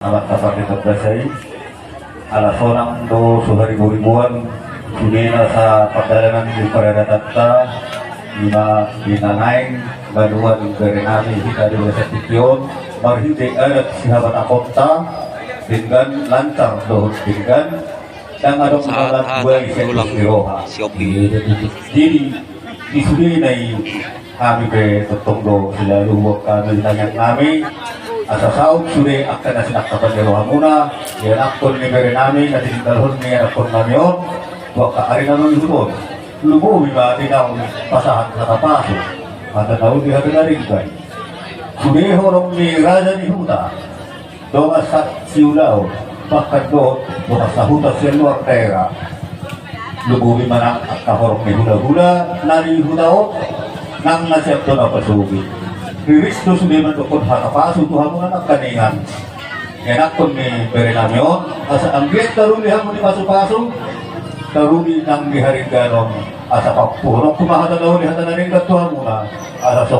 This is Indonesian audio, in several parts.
amat kasar diterdasai ala sonang do ribuan sunina sa perjalanan di Paradatatta lima binanaing baruan berenami hita di Wesetikion marhide adat sihabat akota dengan lancar doh dengan dan ada mengalat dua isen diroha jadi isudi nai kami be tetongdo selalu buat kami tanya kami asa saud sudah akan nasinak kapan diroha muna ya akon ni berenami nanti dalhon ni akon kamion buat ka ari naman lubon lubo biba tinaw pasahan sa kapaso at taon di hati na rin kay sudah horong ni Raja ni Huta doon sa siulaw bakit doon bukas sa Huta siya luar tera lubo biba na at kahorong ni hula-hula nari Hutao nang nasyap doon ang pasugi riris doon sudah man doon hakapaso tuhan mo na nagkaningan yan akon ni Berenamion asa ang gate karulihan mo ni paso-paso karuni nang diharing ganon asa pagpurong kumahata daw ni hata na rin katuhan muna asa sa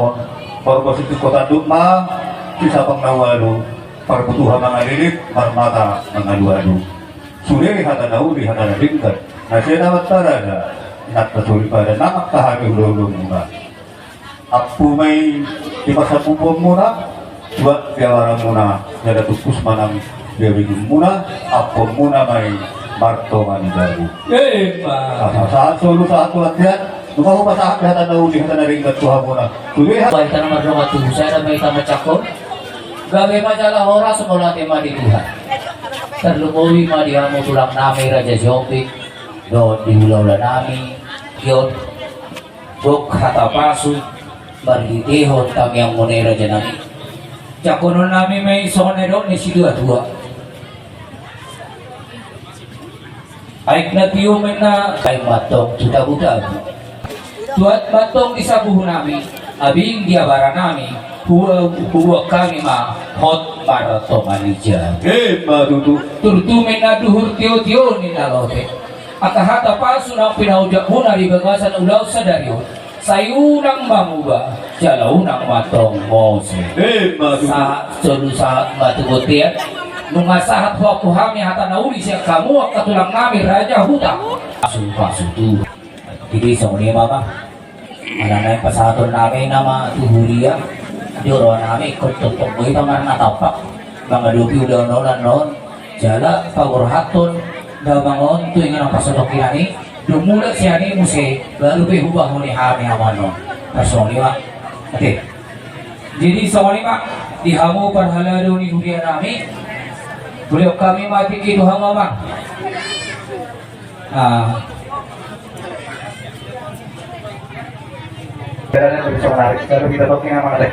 pagpositik ko tanduk ma sisa pang nawalo pagbutuhan mga lilit marmata mga luwalo suri hata na uli hata na rin kat na siya naman talaga nagpasuli pa na nakakahagi ululong muna ako may ipasapupon muna buat piawaran muna nadatukus manang gawin muna ako muna may Marto Manigaru. Saat solo saat latihan, lumahu pa sa hatan na uli hatan na rin katuha muna. Kulihat. Baik tanah madroma tu, saya ada baik tanah cakon. Gawe majalah horas sekolah tema di Tuhan. Terlumui madihamu tulang nami Raja Jombik, do di ulah nami, kiot, bok hata pasu, berhidehon tam yang mone Raja nami. Cakonon nami may sonero ni si dua. Aik na tiyo na kay matong tuta-buta. Tuat matong isabuh nami, abing diabara nami, huwag kami ma hot para to manija. Madudu. Turtumin na duhur tiyo-tiyo ni nalote. Akahata paso ng pinaudyak muna di bagasan ulaw sa daryo. Sayunang mamuba, jalaunang matong mose. Madudu. Sa solo sa matugutian, nung asahat ho ako kami hata nauli siya kamu at katulang namin Raja Huta paso tu hindi sa muli mama ano na yung pasaton namin na matuhuriya duro namin kututok mo ito nga natapak mga lupi udaw noon jala pagurhaton dabangon tuwing ang pasatok kinani lumulat siya ni Muse lalu hubah mo ni kami haman no pasong lima okay jadi sa muli ma dihamu parhalado ni huriya namin boleh kami mati ke Tuhan mama. Jalannya bisa menarik. Kalau kita talking sama ada.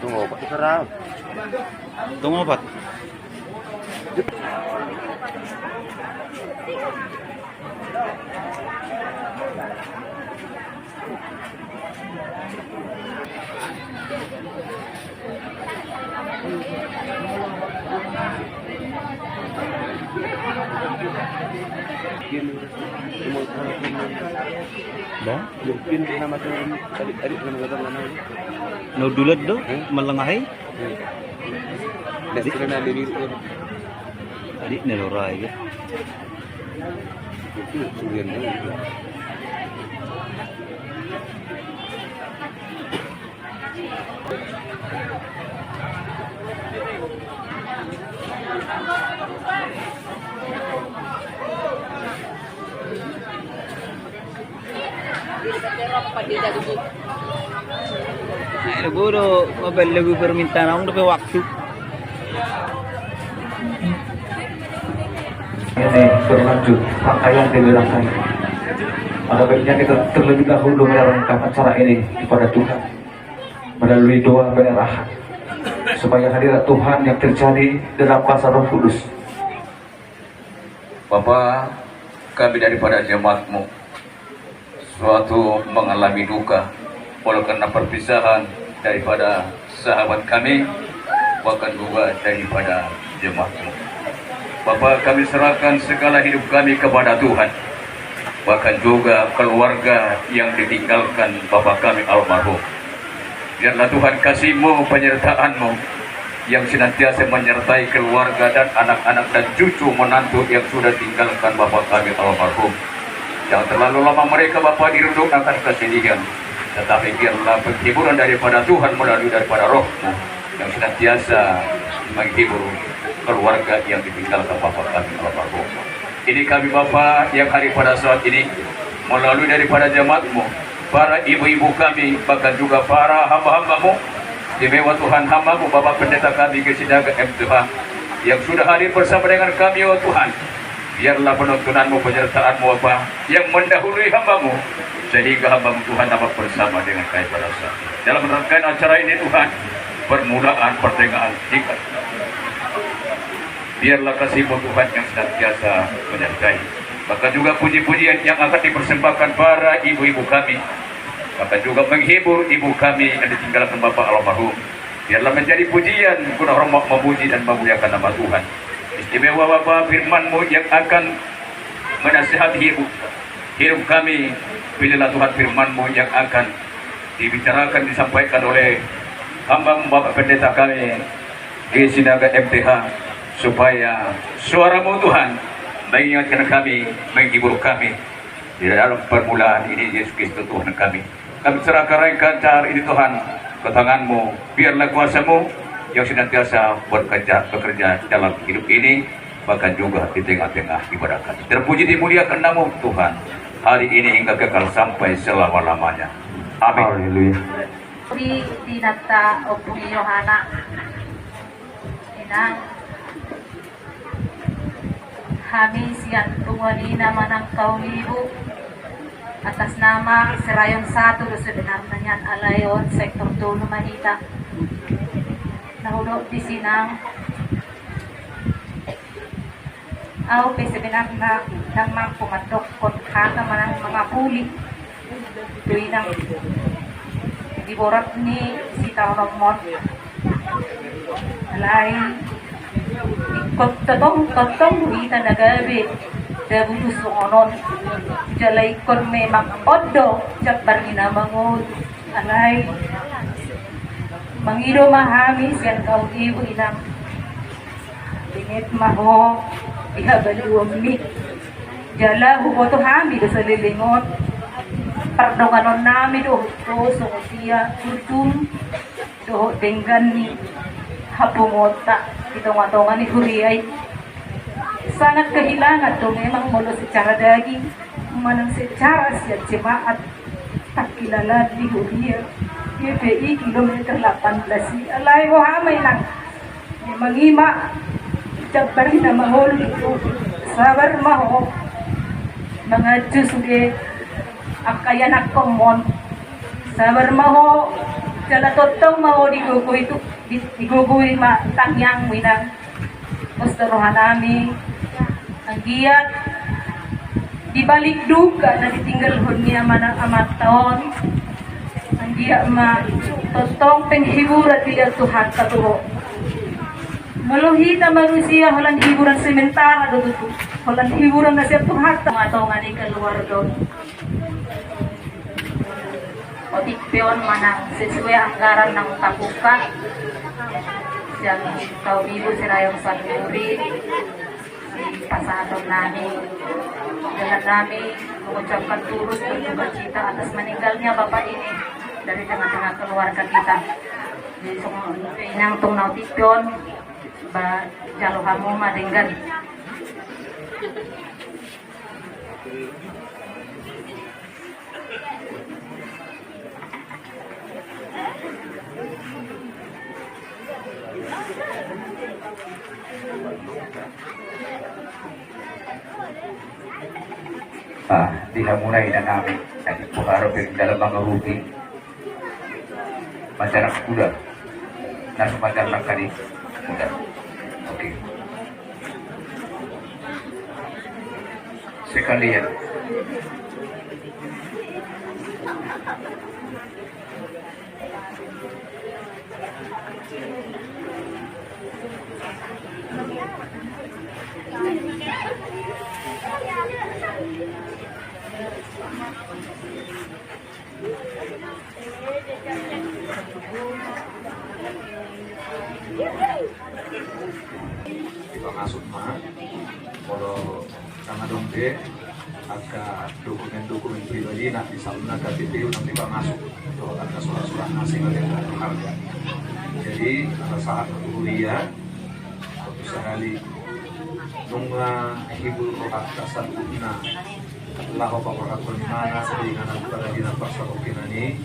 Tunggu obat sekarang. Tunggu obat. Ba? Mungkin nama turun tadi nama kata no dulad do malangahay. Dadi na diri ko. Di niloray. Itu yan. Ay, siguro mabalago permintaan akong dapat waktu. Ini berlanjut pakaian digerakkan. Ada baiknya kita terlebih dahulu menerangkan acara ini kepada Tuhan melalui doa penyerahan supaya hadirat Tuhan yang terjadi dalam kuasa Roh Kudus. Bapa, kami daripada jemaatmu suatu mengalami duka oleh karena perpisahan daripada sahabat kami, bahkan juga daripada jemaatmu. Bapa, kami serahkan segala hidup kami kepada Tuhan, bahkan juga keluarga yang ditinggalkan Bapa kami almarhum. Biarlah Tuhan kasih-Mu, penyertaan-Mu yang senantiasa menyertai keluarga dan anak-anak dan cucu menantu yang sudah tinggalkan Bapa kami almarhum. Jangan terlalu lama mereka Bapa dirundung akan kesedihan, tetapi biarlah penghiburan daripada Tuhan melalui daripada Roh-Mu yang senantiasa menghibur keluarga yang ditinggalkan Bapa kami almarhum. Ini kami Bapa yang hari pada saat ini melalui daripada jemaat-Mu, para ibu-ibu kami, bahkan juga para hamba-hamba-Mu, istimewa Tuhan hamba-Mu Bapak Pendeta kami Gesinaga MTH yang sudah hadir bersama dengan kami, oh Tuhan. Biarlah penontonan-Mu, penyertaan-Mu Bapa yang mendahului hamba-Mu, sehingga hamba-Mu Tuhan dapat bersama dengan kami pada saat ini. Dalam rangkaian acara ini Tuhan, permulaan, pertengahan, tingkat, biarlah kasih-Mu Tuhan yang senantiasa menyertai. Bahkan juga puji-pujian yang akan dipersembahkan para ibu-ibu kami, bahkan juga menghibur ibu kami yang ditinggalkan Bapak almarhum. Biarlah menjadi pujian guna hormat memuji dan memuliakan nama Tuhan. Istimewa Bapa, firman-Mu yang akan menasihati hidup kami. Pilihlah Tuhan firman-Mu yang akan dibicarakan, disampaikan oleh hamba-Mu Bapak Pendeta kami Gesinaga MTH, supaya suara-Mu Tuhan mengingatkan kami, menghibur kami di dalam permulaan ini. Yesus Kristus Tuhan kami serahkan rangkaian acara ini Tuhan ke tangan-Mu. Biarlah kuasa-Mu yang senantiasa bekerja dalam hidup ini, bahkan juga di tengah-tengah ibadah kami. Terpuji dimuliakan nama Tuhan hari ini hingga kekal sampai selama-lamanya. Amin. Haleluya. Di dinata o Puri Yohana inang kami siang tungwali nama ng kaulibo atas nama Serayon 1 sebenarnya niyan Alayon Sektor 2 Manita nahulog di sinang aw sebenarnya nang mang pumatok kon kaka manang mga puli tuwi nang diborat ni si Tauromon alay kotong wita na gabi dabulus onon jalay kon memang odo jak barina mangod alay mangido mahami siyan kau ibu inang bingit maho ihabaliwam mi jala huboto hami do sa lilingot pardonganon nami do so siya tutum do denggan ni hapungota itonga-tonga ni huriyay sangat kehilangan tuh memang mulu secara daging manang secara siap jemaat tak kilala di huriyay YPI kilometer 18 alay wahamay lang mangima jabari na mahol itu sabar maho mga jusuge akayan akomon sabar maho kala totong maho digugoy ma tangyang winang mustarohan namin ang giyat dibalik duka na ditinggal niya manang amaton ang giya ma totong penghiburat dia Tuhan katuho maluhita manusia holan hiburan sementara do holan hiburan na siya Tuhan atau ngani keluar do otikpion manang sesuai anggaran ng kapuka yang kau ibu serayong sanuri di pasadong namin dengan namin mengucapkan turut berduka cita atas meninggalnya bapak ini dari tengah-tengah keluarga kita di inang tung nautikpion ba jalo kamu madenggan dihamunay na namin at ipuharap yung dalam mga ruti masyarakat kuda na sumadal ng kani kuda. Okay. Sekalian masuk mah kalau sama dongke agak dokumen-dokumen pribadi nanti saluna KTP nanti masuk itu akan surat-surat asing yang harga jadi saat kuliah suatu sekali nunga hibul rohat kasar una Allah papakat mana sedingan pada dina pasar okinani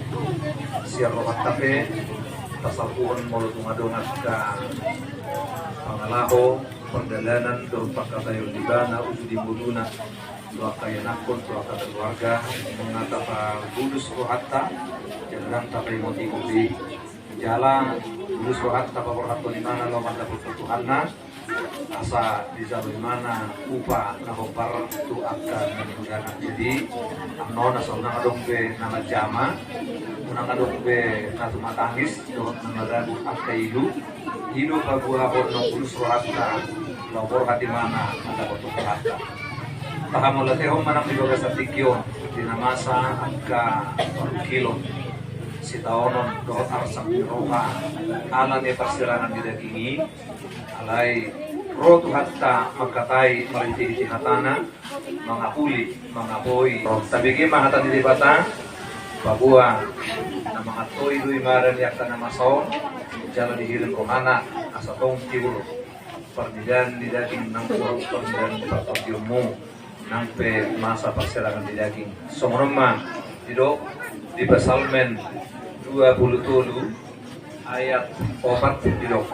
siar rohat tape tasapuan mulut tumadongan ka pangalaho perjalanan berupa kata yang dibana uji dimuluna suaka yang akun suaka keluarga mengatakan budus rohatta jangan tapi motivasi jalan budus rohatta papakat di mana lo mata Tuhanna asa di mana upa nahopar tu akan menggunakan jadi amnon asal nangadong be nama jama nangadong be natu matangis do nangadan akaidu hidu bagua ono kulus rohatta lobor hati mana ada betul rohatta pahamulateo manang dibaga sa tikyo dinamasa agka kilo sitaonon do arsak roha ala ne persirangan didagingi alai rotu hatta makatai mariti hatana mga puli mga boy tabigi mga hatan di bata bagua na mga toy duy maran yakta na masaw jalan dihirin rohana asa tong tibulo perdidan di daging ng turun dan pagpagyomo ng pe masa persilangan di daging somroma didok di Psalmen 27 ayat 4 didok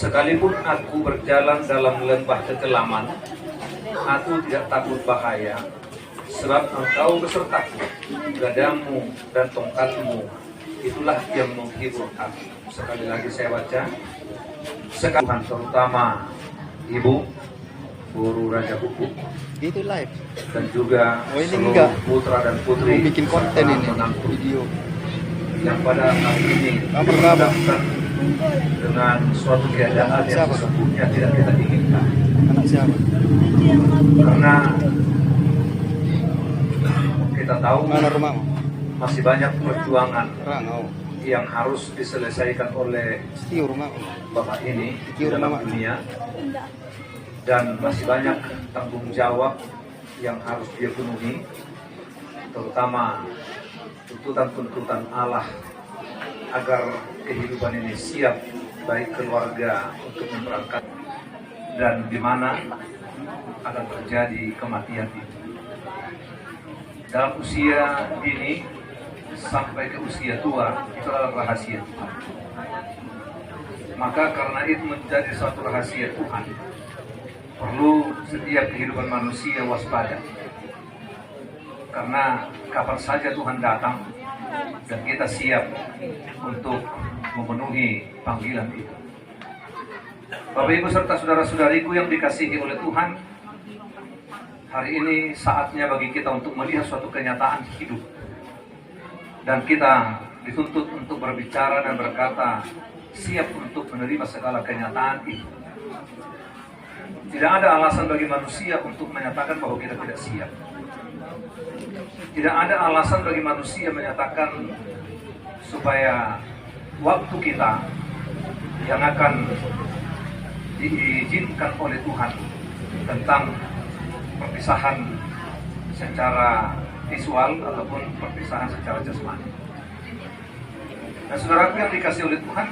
sekalipun aku berjalan dalam lembah kekelaman, aku tidak takut bahaya, sebab engkau besertaku, gadamu dan tongkatmu, itulah yang menghibur aku. Sekali lagi saya baca, sekarang terutama ibu, guru Raja Buku, Itu live. dan juga Oh, ini seluruh enggak. putra dan putri Bikin konten ini menantu video. yang pada hari ini Apa-apa? dengan suatu keadaan yang sesungguhnya tidak kita inginkan. Anak siapa? Karena kita tahu Mana rumahmu? masih banyak perjuangan Rangau. yang harus diselesaikan oleh Setiu rumahmu. Bapak ini di Setiu dalam rumah. dunia, dan masih banyak tanggung jawab yang harus dia penuhi, terutama tuntutan-tuntutan Allah agar kehidupan ini siap, baik keluarga untuk memberangkat dan di mana akan terjadi kematian itu. Dalam usia dini sampai ke usia tua itu adalah rahasia Tuhan. Maka karena itu menjadi suatu rahasia Tuhan, perlu setiap kehidupan manusia waspada. Karena kapan saja Tuhan datang dan kita siap untuk memenuhi panggilan itu. Bapak Ibu serta saudara-saudariku yang dikasihi oleh Tuhan, hari ini saatnya bagi kita untuk melihat suatu kenyataan hidup. Dan kita dituntut untuk berbicara dan berkata, siap untuk menerima segala kenyataan itu. Tidak ada alasan bagi manusia untuk menyatakan bahwa kita tidak siap. Tidak ada alasan bagi manusia menyatakan supaya waktu kita yang akan diizinkan oleh Tuhan tentang perpisahan secara visual ataupun perpisahan secara jasmani. Dan saudaraku yang dikasih oleh Tuhan,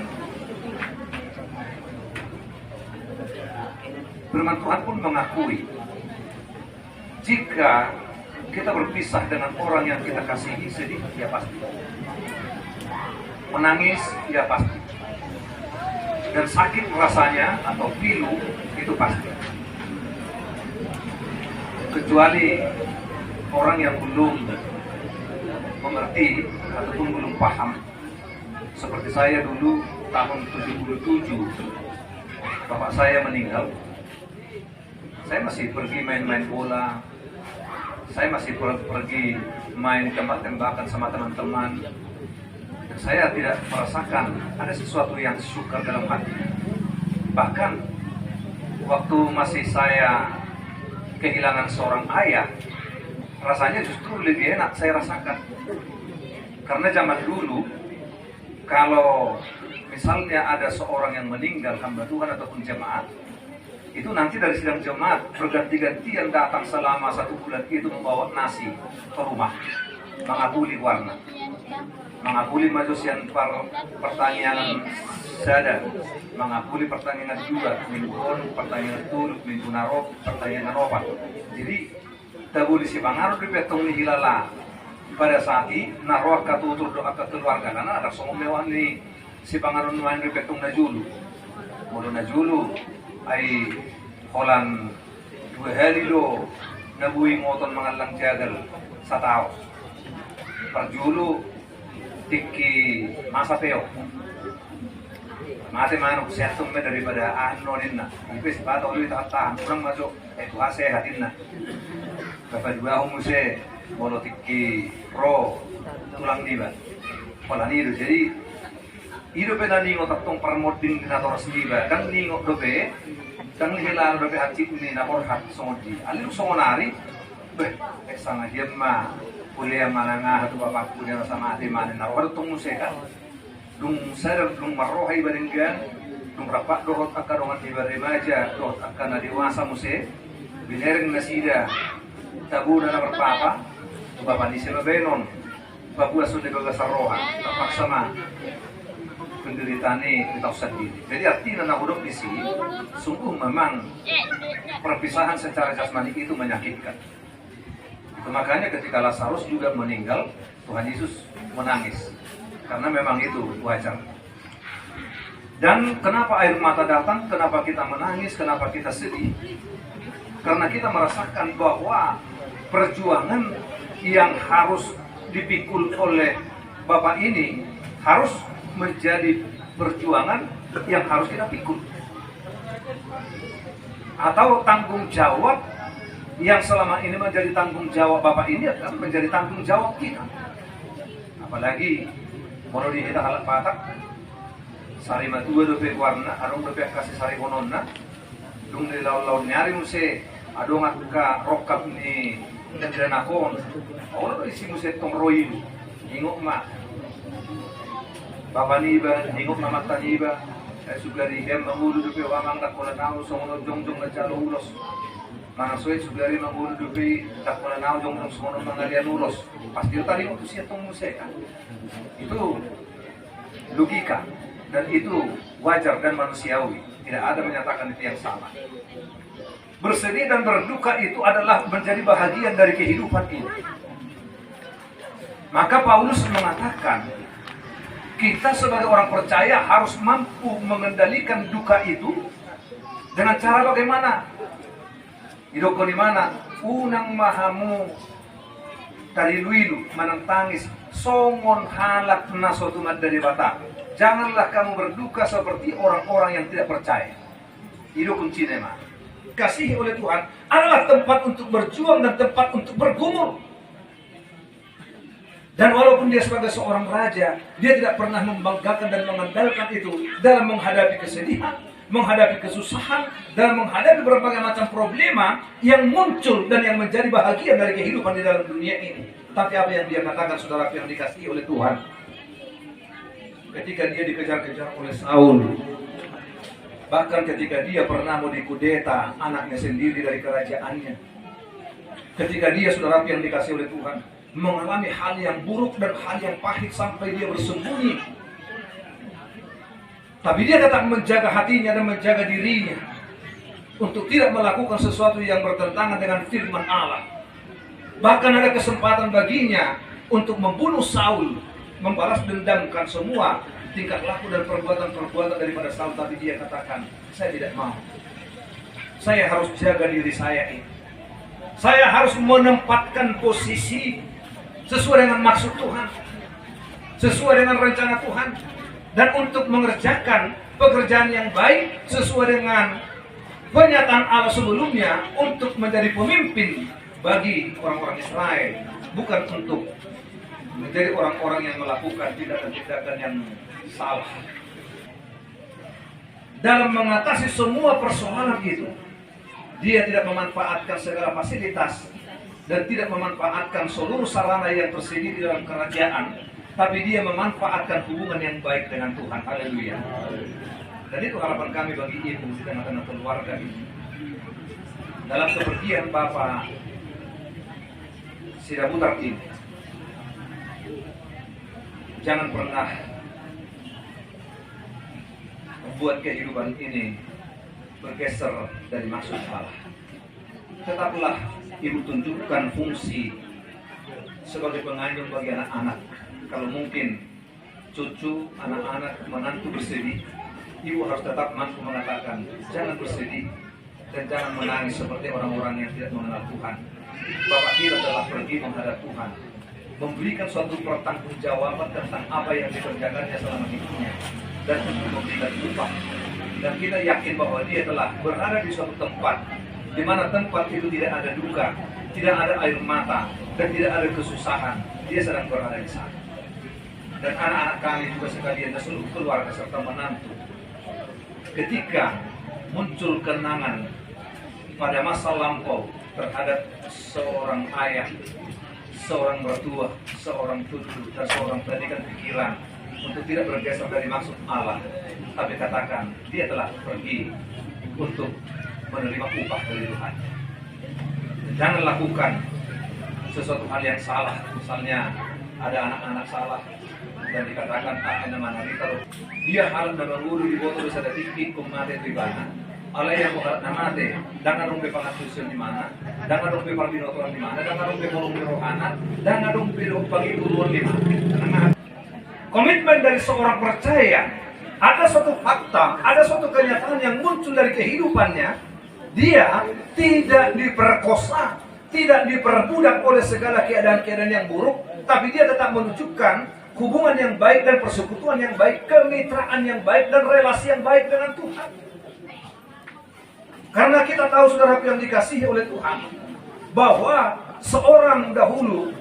firman Tuhan pun mengakui jika kita berpisah dengan orang yang kita kasihi, sedih, ya pasti. Menangis, ya pasti. Dan sakit rasanya atau pilu, itu pasti. Kecuali orang yang belum mengerti ataupun belum paham. Seperti saya dulu tahun 77, bapak saya meninggal. Saya masih pergi main-main bola. Saya masih pergi main tembak-tembakan sama teman-teman. Saya tidak merasakan ada sesuatu yang sukar dalam hati. Bahkan waktu masih saya kehilangan seorang ayah, rasanya justru lebih enak saya rasakan. Karena zaman dulu, kalau misalnya ada seorang yang meninggal, hamba Tuhan ataupun jemaat, itu nanti dari sidang jemaat berganti-gantian datang selama 1 bulan itu membawa nasi ke rumah, mengakuli warna, mengakuli majusian pertanyaan sada, mengakuli pertanyaan juga mingguan, pertanyaan tuluk, minggu narok, pertanyaan ropat. Jadi tabuli si pangaruh di petong ni hilala pada saat ini naroak katutur doa ke keluarga karena ada semua mewah ni si pangaruh main di petong na julu, mulu na julu ay holan 2 hari lo nabuhi ngoton mga lang jagal sa tao. Parjulo tiki masa peo. Mati manok sehatong me daripada ano din na. Ipis pato ulit tahan kurang masuk itu sehatin na. Kapag dua humuse molo tiki pro tulang diba. Wala nido jadi hidup na ningo taktong parmod din dinatoras diba. Kang ningo dobe kang nihilaro dobe hati ni napor hat songodi. Alin songonari beh sang diam ma kuliah malanga hatu bapak kuliah sama ate manen nawar tung museka dung sadar dung marohai barenggan dung rapat dohot akarongan di baremaja dohot akana dewasa muse binereng nasida tabu na berpapa bapak di sini benon babu asu de baga saroha terpaksa mah penderitaan ini kita sendiri. Jadi artinya nak hidup di sini sungguh memang perpisahan secara jasmani itu menyakitkan. Itu makanya ketika Lazarus juga meninggal, Tuhan Yesus menangis. Karena memang itu wajar. Dan kenapa air mata datang? Kenapa kita menangis? Kenapa kita sedih? Karena kita merasakan bahwa perjuangan yang harus dipikul oleh Bapak ini harus menjadi perjuangan yang harus kita pikul. Atau tanggung jawab yang selama ini menjadi tanggung jawab Bapak ini akan menjadi tanggung jawab kita. Apalagi kalau di kita halak patak sari matua dope warna arung dope kasih sari kononna dung di laut nyari muse adong ka rokap ni dan akon orang isi muse tong roi ingok mak bapa ni ba ingok mama tani ba sugari hem mangulu dupe wamang tak kola nau songono jongjong na jalo ulos mana soe sugari mangulu dupe tak kola nau jongjong songono mangalian ulos pas dia tadi itu sia tong muse kan itu logika dan itu wajar dan manusiawi, tidak ada menyatakan itu yang salah. Bersedih dan berduka itu adalah menjadi bahagian dari kehidupan ini. Maka Paulus mengatakan kita sebagai orang percaya harus mampu mengendalikan duka itu dengan cara bagaimana? Idoko di mana? Unang mahamu taliluilu manang tangis songon halak nasotumat dari bata. Janganlah kamu berduka seperti orang-orang yang tidak percaya. Itu kunci nama. Kasih oleh Tuhan adalah tempat untuk berjuang dan tempat untuk bergumul. Dan walaupun dia sebagai seorang raja, dia tidak pernah membanggakan dan mengandalkan itu dalam menghadapi kesedihan, menghadapi kesusahan, dalam menghadapi berbagai macam problema yang muncul dan yang menjadi bahagian dari kehidupan di dalam dunia ini. Tapi apa yang dia katakan, saudara yang dikasihi oleh Tuhan, ketika dia dikejar-kejar oleh Saul, bahkan ketika dia pernah mau dikudeta anaknya sendiri dari kerajaannya, ketika dia, saudara yang dikasihi oleh Tuhan, mengalami hal yang buruk dan hal yang pahit sampai dia bersembunyi, tapi dia tetap menjaga hatinya dan menjaga dirinya untuk tidak melakukan sesuatu yang bertentangan dengan firman Allah. Bahkan ada kesempatan baginya untuk membunuh Saul, membalas dendamkan semua tingkah laku dan perbuatan-perbuatan daripada Saul, tapi dia katakan, saya tidak mau. Saya harus jaga diri saya ini. Saya harus menempatkan posisi sesuai dengan maksud Tuhan, sesuai dengan rencana Tuhan, dan untuk mengerjakan pekerjaan yang baik sesuai dengan pernyataan Allah sebelumnya untuk menjadi pemimpin bagi orang-orang Israel, bukan untuk menjadi orang-orang yang melakukan tindakan-tindakan yang salah. Dalam mengatasi semua persoalan itu, dia tidak memanfaatkan segala fasilitas dan tidak memanfaatkan seluruh sarana yang tersedia di dalam kerajaan, tapi dia memanfaatkan hubungan yang baik dengan Tuhan. Haleluya. Dan itu harapan kami bagi ibu di tengah-tengah keluarga ini. Dalam kepergian Bapak Sidabutar ini, jangan pernah membuat kehidupan ini bergeser dari maksud Allah. Tetaplah ibu tunjukkan fungsi sebagai pengayom bagi anak-anak. Kalau mungkin cucu, anak-anak, menantu bersedih, ibu harus tetap mampu mengatakan, jangan bersedih dan jangan menangis seperti orang-orang yang tidak mengenal Tuhan. Bapak kita telah pergi menghadap Tuhan, memberikan suatu pertanggungjawaban tentang apa yang dikerjakannya selama hidupnya, dan untuk memberikan upah. Dan kita yakin bahwa dia telah berada di suatu tempat di mana tempat itu tidak ada duka, tidak ada air mata, dan tidak ada kesusahan. Dia sedang berada di sana. Dan anak-anak kami juga sekalian dan seluruh keluarga serta menantu, ketika muncul kenangan pada masa lampau terhadap seorang ayah, seorang mertua, seorang cucu, dan seorang pendidikan pikiran untuk tidak bergeser dari maksud Allah, tapi katakan dia telah pergi untuk menerima upah dari Tuhan. Jangan lakukan sesuatu hal yang salah. Misalnya ada anak-anak salah dan dikatakan mana kalau dia harus mengguru di botol bisa detik kumate di mana ala yang bukan namate dan arung be pangatusun di mana dan arung be parbinotoran di mana dan arung be polong rohana dan arung be pagi turuan di mana. Komitmen dari seorang percaya, ada suatu fakta, ada suatu kenyataan yang muncul dari kehidupannya. Dia tidak diperkosa, tidak diperbudak oleh segala keadaan-keadaan yang buruk, tapi dia tetap menunjukkan hubungan yang baik dan persekutuan yang baik, kemitraan yang baik dan relasi yang baik dengan Tuhan. Karena kita tahu, saudara yang dikasihi oleh Tuhan, bahwa seorang dahulu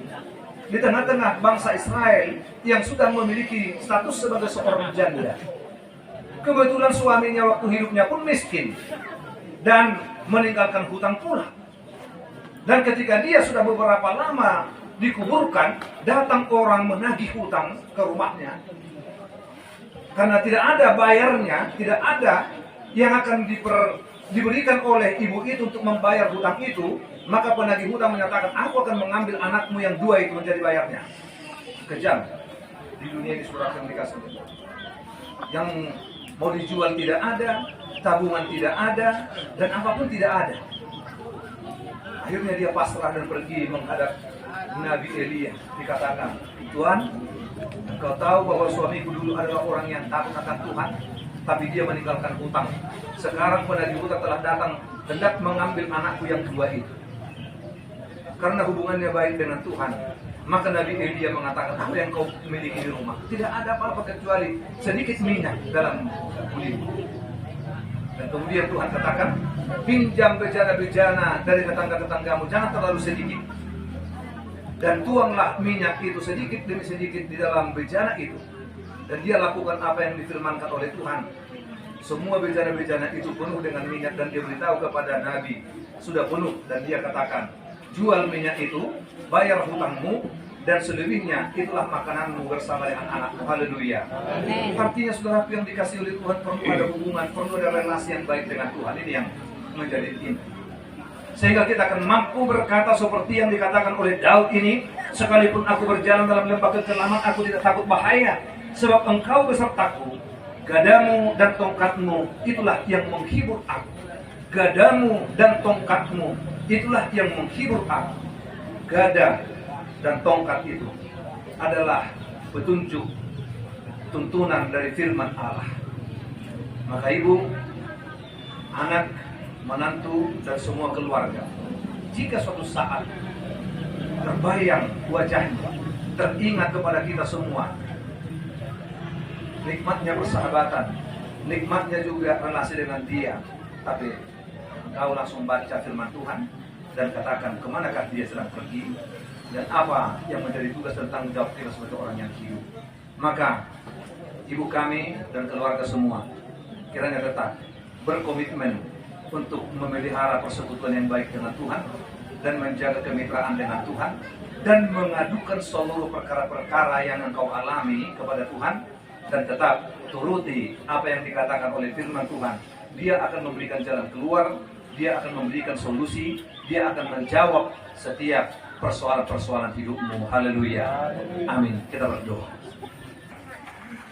di tengah-tengah bangsa Israel yang sudah memiliki status sebagai seorang janda, kebetulan suaminya waktu hidupnya pun miskin. dan meninggalkan hutang pula. Dan ketika dia sudah beberapa lama dikuburkan, datang orang menagih hutang ke rumahnya. Karena tidak ada bayarnya, tidak ada yang akan diberikan oleh ibu itu untuk membayar hutang itu, maka penagih hutang menyatakan, aku akan mengambil anakmu yang 2 itu menjadi bayarnya. Kejam. Di dunia ini surat yang dikasih. Yang mau dijual tidak ada, tabungan tidak ada, dan apapun tidak ada. Akhirnya dia pasrah dan pergi menghadap Nabi Elia. Dikatakan, Tuhan, engkau tahu bahwa suamiku dulu adalah orang yang takut akan Tuhan, tapi dia meninggalkan hutang. Sekarang penagih hutang telah datang hendak mengambil anakku yang 2 itu. Karena hubungannya baik dengan Tuhan, maka Nabi Elia mengatakan, apa yang kau miliki di rumah? Tidak ada apa-apa kecuali sedikit minyak dalam kulit. Dan kemudian Tuhan katakan, pinjam bejana-bejana dari tetangga-tetanggamu, jangan terlalu sedikit. Dan tuanglah minyak itu sedikit demi sedikit di dalam bejana itu. Dan dia lakukan apa yang difirmankan oleh Tuhan. Semua bejana-bejana itu penuh dengan minyak, dan dia beritahu kepada Nabi, sudah penuh. Dan dia katakan, jual minyak itu, bayar hutangmu, dan selebihnya itulah makananmu bersama dengan anakmu. Haleluya. Artinya saudara yang dikasih oleh Tuhan, perlu ada hubungan, perlu ada relasi yang baik dengan Tuhan. Ini yang menjadi inti. Sehingga kita akan mampu berkata seperti yang dikatakan oleh Daud ini, sekalipun aku berjalan dalam lembah kekelaman, aku tidak takut bahaya, sebab engkau besertaku. Gadamu dan tongkatmu itulah yang menghibur aku. Gadamu dan tongkatmu itulah yang menghibur aku. Gada dan tongkat itu adalah petunjuk, tuntunan dari firman Allah. Maka ibu, anak, menantu, dan semua keluarga, jika suatu saat terbayang wajahnya, teringat kepada kita semua, nikmatnya persahabatan, nikmatnya juga relasi dengan dia, tapi engkau langsung baca firman Tuhan dan katakan kemanakah dia sedang pergi dan apa yang menjadi tugas dan tanggung jawab kita sebagai orang yang hidup. Maka ibu kami dan keluarga semua kiranya tetap berkomitmen untuk memelihara persekutuan yang baik dengan Tuhan dan menjaga kemitraan dengan Tuhan dan mengadukan seluruh perkara-perkara yang engkau alami kepada Tuhan, dan tetap turuti apa yang dikatakan oleh firman Tuhan. Dia akan memberikan jalan keluar, dia akan memberikan solusi, dia akan menjawab setiap persoalan-persoalan hidupmu. Haleluya. Amin. Kita berdoa.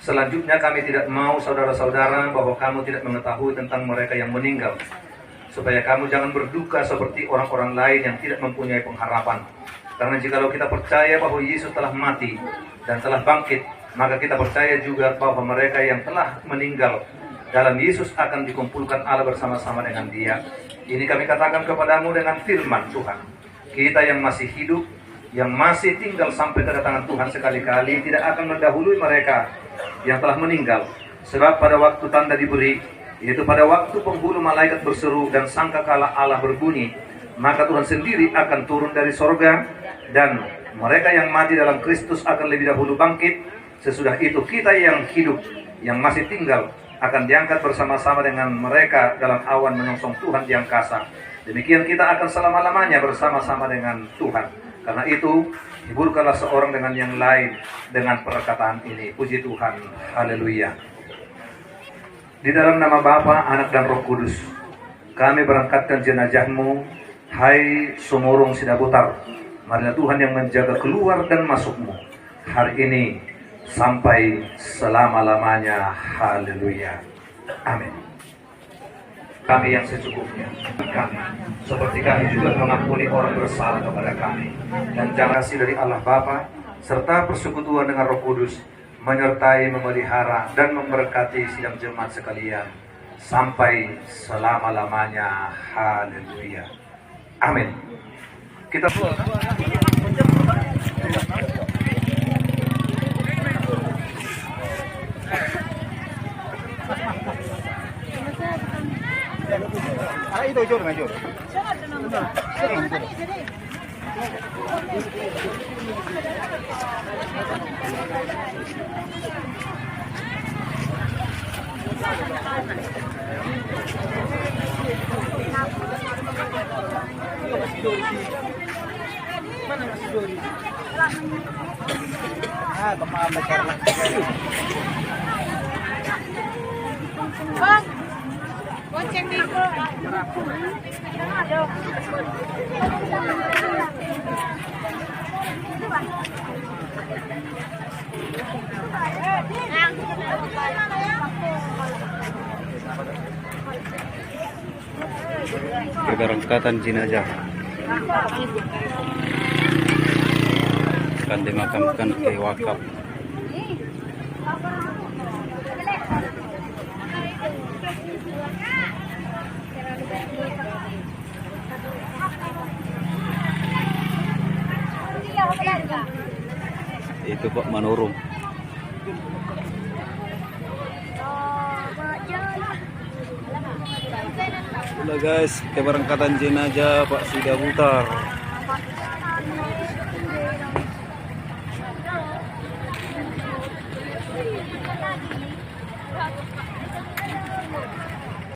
Selanjutnya kami tidak mau saudara-saudara bahwa kamu tidak mengetahui tentang mereka yang meninggal, supaya kamu jangan berduka seperti orang-orang lain yang tidak mempunyai pengharapan. Karena jikalau kita percaya bahwa Yesus telah mati dan telah bangkit, maka kita percaya juga bahwa mereka yang telah meninggal dalam Yesus akan dikumpulkan Allah bersama-sama dengan Dia. Ini kami katakan kepadamu dengan firman Tuhan. Kita yang masih hidup, yang masih tinggal sampai kedatangan Tuhan sekali-kali, tidak akan mendahului mereka yang telah meninggal. Sebab pada waktu tanda diberi, yaitu pada waktu penghulu malaikat berseru dan sangkakala Allah berbunyi, maka Tuhan sendiri akan turun dari sorga, dan mereka yang mati dalam Kristus akan lebih dahulu bangkit. Sesudah itu kita yang hidup, yang masih tinggal, akan diangkat bersama-sama dengan mereka dalam awan menyongsong Tuhan di angkasa. Demikian kita akan selama-lamanya bersama-sama dengan Tuhan. Karena itu, hiburkanlah seorang dengan yang lain dengan perkataan ini. Puji Tuhan. Haleluya. Di dalam nama Bapa, Anak, dan Roh Kudus, kami berangkatkan jenazahmu, hai Sumurung Sidaputar. Marilah Tuhan yang menjaga keluar dan masukmu hari ini sampai selama-lamanya. Haleluya. Amin. Kami yang secukupnya, kami seperti kami juga mengampuni orang bersalah kepada kami, dan jangan kasih dari Allah Bapa serta persekutuan dengan Roh Kudus menyertai, memelihara, dan memberkati sidang jemaat sekalian sampai selama-lamanya. Haleluya. Amin. Kita itu jauh dengan jauh. Bang, gonceng di Keberangkatan jenazah akan dimakamkan ke wakaf. Itu Pak Manurung. Itulah guys, keberangkatan jenazah Pak Sida Butar.